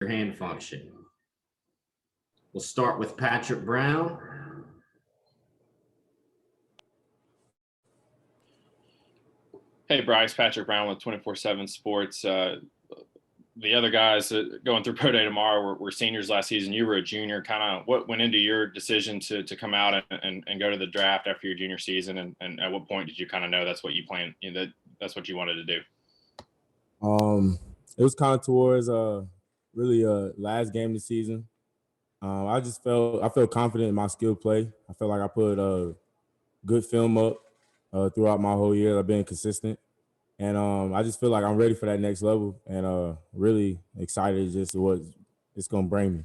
your hand function. We'll start with Patrick Brown. Hey, Bryce, Patrick Brown with 24/7 Sports. The other guys going through pro day tomorrow were seniors last season. You were a junior. Kind of what went into your decision to come out and go to the draft after your junior season? And at what point did you kind of know that's what you planned, that's what you wanted to do? It was kind of towards really last game of the season. I felt confident in my skill play. I felt like I put good film up throughout my whole year. I've been consistent. And I just feel like I'm ready for that next level and really excited just what it's going to bring me.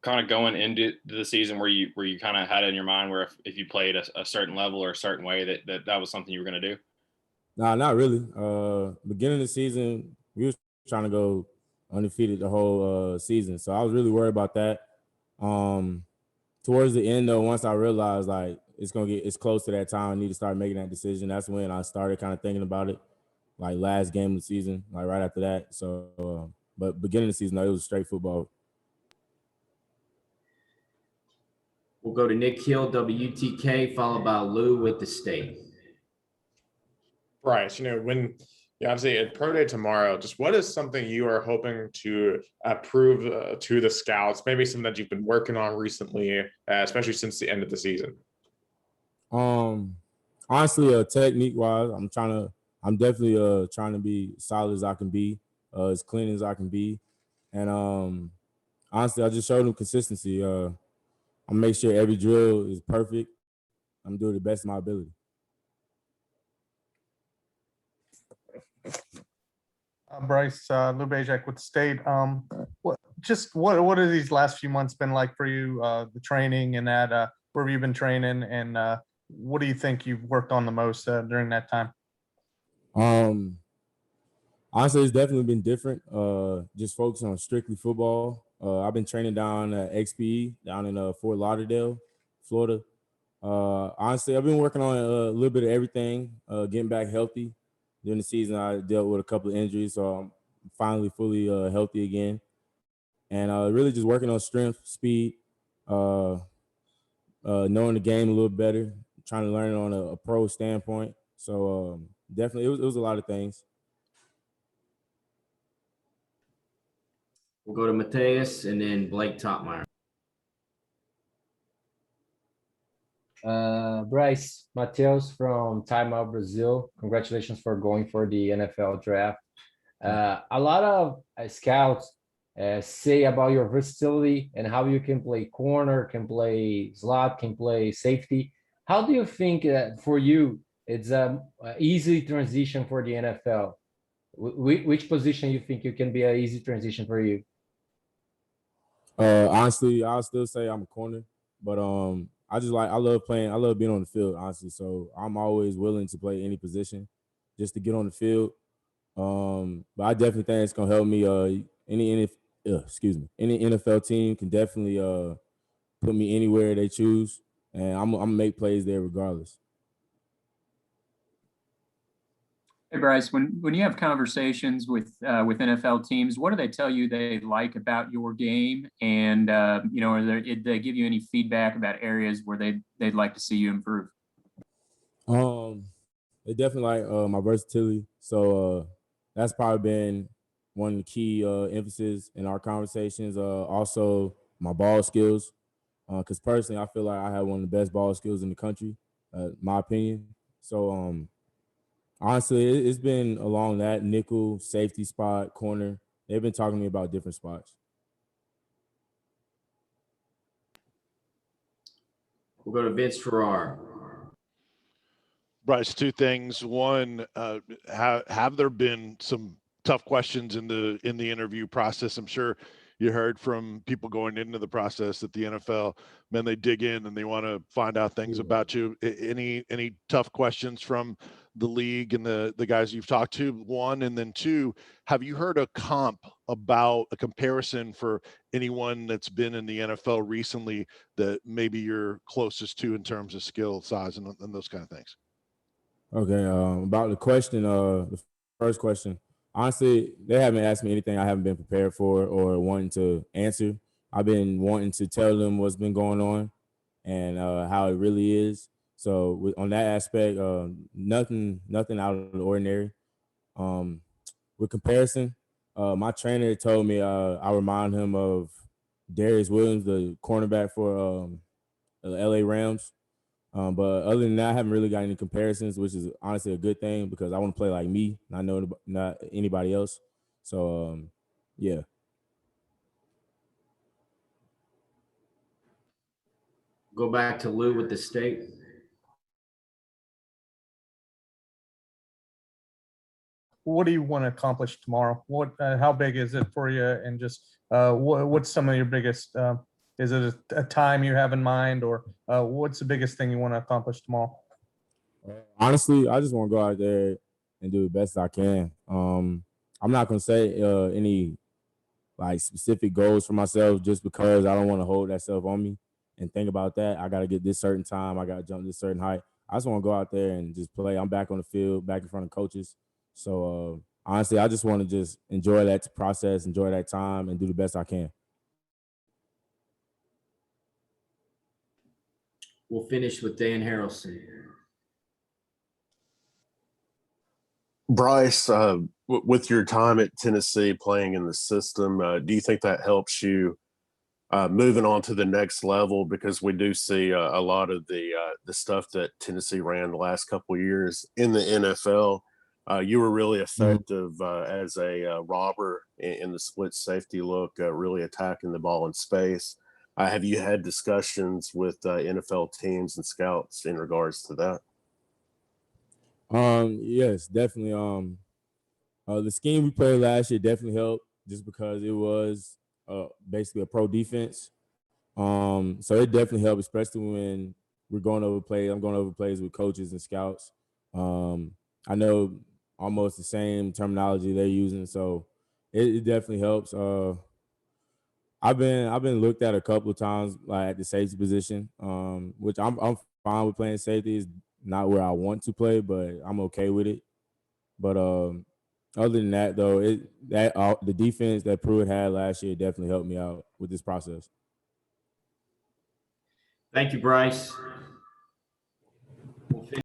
Kind of going into the season where you kind of had it in your mind where if you played a certain level or a certain way that was something you were going to do? Nah, not really. Beginning of the season, we was trying to go undefeated the whole season. So I was really worried about that. Towards the end, though, once I realized like it's close to that time, I need to start making that decision. That's when I started kind of thinking about it. Like last game of the season, like right after that. So, but beginning of the season, it was straight football. We'll go to Nick Hill, WTK, followed by Lou with the State. Bryce, when you obviously at Pro Day tomorrow, just what is something you are hoping to prove to the scouts? Maybe something that you've been working on recently, especially since the end of the season. Honestly, technique wise, I'm definitely trying to be solid as I can be, as clean as I can be. And honestly, I just showed them consistency. I'm gonna make sure every drill is perfect. I'm doing the best of my ability. Bryce, Lou Bajak with the State. What are these last few months been like for you? The training and that, where have you been training, and what do you think you've worked on the most during that time? Honestly, it's definitely been different. Just focusing on strictly football. I've been training down at XPE down in Fort Lauderdale, Florida. Honestly, I've been working on a little bit of everything, getting back healthy. During the season, I dealt with a couple of injuries, so I'm finally fully healthy again. And really just working on strength, speed, knowing the game a little better, trying to learn it on a pro standpoint. So definitely, it was a lot of things. We'll go to Mateus and then Blake Topmeyer. Bryce, Mateus from Time Out Brazil. Congratulations for going for the NFL draft. A lot of scouts say about your versatility and how you can play corner, can play slot, can play safety. How do you think that for you it's a easy transition for the NFL? Which position you think you can be an easy transition for you? Honestly, I'll still say I'm a corner, but I love being on the field, honestly. So I'm always willing to play any position just to get on the field. But I definitely think it's gonna help me. Any NFL team can definitely put me anywhere they choose, and I'm gonna make plays there regardless. Hey Bryce, when you have conversations with NFL teams, what do they tell you they like about your game, and did they give you any feedback about areas where they'd like to see you improve? They definitely like my versatility, so that's probably been one of the key emphasis in our conversations. Also, my ball skills, because personally, I feel like I have one of the best ball skills in the country, my opinion. So honestly, it's been along that nickel, safety spot, corner. They've been talking to me about different spots. We'll go to Vince Ferrar. Bryce, two things. One, have there been some tough questions in the interview process? I'm sure you heard from people going into the process that the NFL, man, they dig in and they want to find out things about you. Any tough questions from the league and the guys you've talked to? One, and then two, have you heard a comparison for anyone that's been in the NFL recently that maybe you're closest to in terms of skill, size, and those kind of things? Okay, about the question, the first question, honestly, they haven't asked me anything I haven't been prepared for or wanting to answer. I've been wanting to tell them what's been going on and how it really is. So on that aspect, nothing out of the ordinary. With comparison, my trainer told me I remind him of Darius Williams, the cornerback for the LA Rams. But other than that, I haven't really got any comparisons, which is honestly a good thing because I want to play like me, not anybody else. So yeah. Go back to Lou with the state. What do you want to accomplish tomorrow? How big is it for you? And just what's some of your biggest? Is it a time you have in mind, or what's the biggest thing you want to accomplish tomorrow? Honestly, I just want to go out there and do the best I can. I'm not gonna say any like specific goals for myself just because I don't want to hold that stuff on me and think about that. I got to get this certain time. I got to jump this certain height. I just want to go out there and just play. I'm back on the field, back in front of coaches. So honestly, I just want to just enjoy that process, enjoy that time, and do the best I can. We'll finish with Dan Harrelson. Bryce, with your time at Tennessee playing in the system, do you think that helps you moving on to the next level? Because we do see a lot of the stuff that Tennessee ran the last couple of years in the NFL. You were really effective as a robber in the split safety look, really attacking the ball in space. Have you had discussions with NFL teams and scouts in regards to that? Yes, definitely. The scheme we played last year definitely helped just because it was basically a pro defense. So it definitely helped, especially when we're going over plays. I'm going over plays with coaches and scouts. I know almost the same terminology they're using, so it definitely helps. I've been looked at a couple of times like at the safety position, which I'm fine with playing safety. Is not where I want to play, but I'm okay with it. But other than that, though, the defense that Pruitt had last year definitely helped me out with this process. Thank you, Bryce.